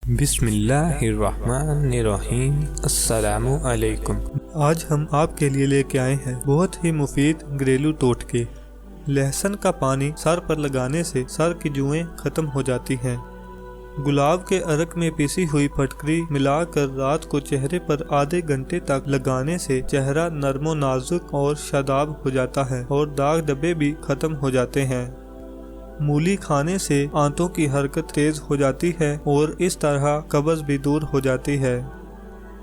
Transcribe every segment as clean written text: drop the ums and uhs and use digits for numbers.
بسم اللہ الرحمن الرحیم۔ السلام علیکم۔ آج ہم آپ کے لیے لے کے آئے ہیں بہت ہی مفید گھریلو ٹوٹکے۔ لہسن کا پانی سر پر لگانے سے سر کی جوئیں ختم ہو جاتی ہیں۔ گلاب کے عرق میں پیسی ہوئی پھٹکری ملا کر رات کو چہرے پر آدھے گھنٹے تک لگانے سے چہرہ نرم و نازک اور شاداب ہو جاتا ہے اور داغ دھبے بھی ختم ہو جاتے ہیں۔ مولی کھانے سے آنتوں کی حرکت تیز ہو جاتی ہے اور اس طرح قبض بھی دور ہو جاتی ہے۔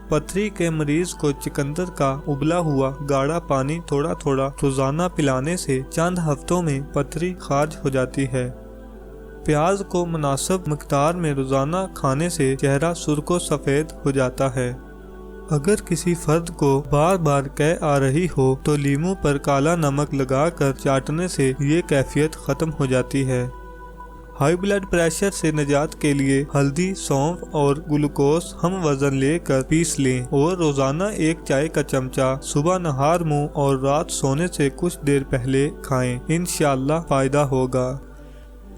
پتھری کے مریض کو چقندر کا ابلا ہوا گاڑھا پانی تھوڑا تھوڑا روزانہ پلانے سے چند ہفتوں میں پتھری خارج ہو جاتی ہے۔ پیاز کو مناسب مقدار میں روزانہ کھانے سے چہرہ سرخ و سفید ہو جاتا ہے۔ اگر کسی فرد کو بار بار قے آ رہی ہو تو لیموں پر کالا نمک لگا کر چاٹنے سے یہ کیفیت ختم ہو جاتی ہے۔ ہائی بلڈ پریشر سے نجات کے لیے ہلدی، سونف اور گلوکوز ہم وزن لے کر پیس لیں اور روزانہ ایک چائے کا چمچہ صبح نہار منہ اور رات سونے سے کچھ دیر پہلے کھائیں، انشاءاللہ فائدہ ہوگا۔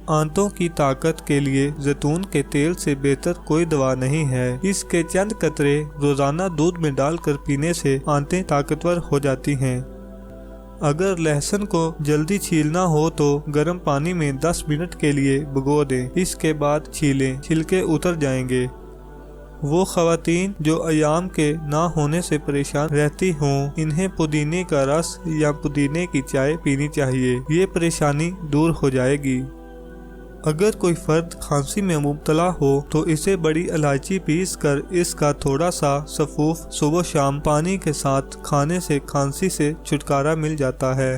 آنتوں کی طاقت کے لیے زیتون کے تیل سے بہتر کوئی دوا نہیں ہے۔ اس کے چند قطرے روزانہ دودھ میں ڈال کر پینے سے آنتیں طاقتور ہو جاتی ہیں۔ اگر لہسن کو جلدی چھیلنا ہو تو گرم پانی میں 10 منٹ کے لیے بھگو دیں، اس کے بعد چھیلیں، چھلکے اتر جائیں گے۔ وہ خواتین جو ایام کے نہ ہونے سے پریشان رہتی ہوں، انہیں پودینے کا رس یا پودینے کی چائے پینی چاہیے، یہ پریشانی دور ہو جائے گی۔ اگر کوئی فرد کھانسی میں مبتلا ہو تو اسے بڑی الائچی پیس کر اس کا تھوڑا سا سفوف صبح و شام پانی کے ساتھ کھانے سے کھانسی سے چھٹکارا مل جاتا ہے۔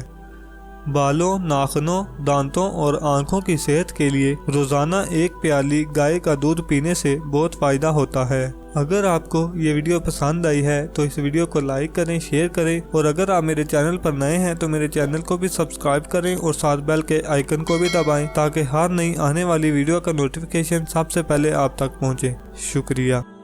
بالوں، ناخنوں، دانتوں اور آنکھوں کی صحت کے لیے روزانہ ایک پیالی گائے کا دودھ پینے سے بہت فائدہ ہوتا ہے۔ اگر آپ کو یہ ویڈیو پسند آئی ہے تو اس ویڈیو کو لائک کریں، شیئر کریں، اور اگر آپ میرے چینل پر نئے ہیں تو میرے چینل کو بھی سبسکرائب کریں اور ساتھ بیل کے آئیکن کو بھی دبائیں تاکہ ہر نئی آنے والی ویڈیو کا نوٹیفیکیشن سب سے پہلے آپ تک پہنچے۔ شکریہ۔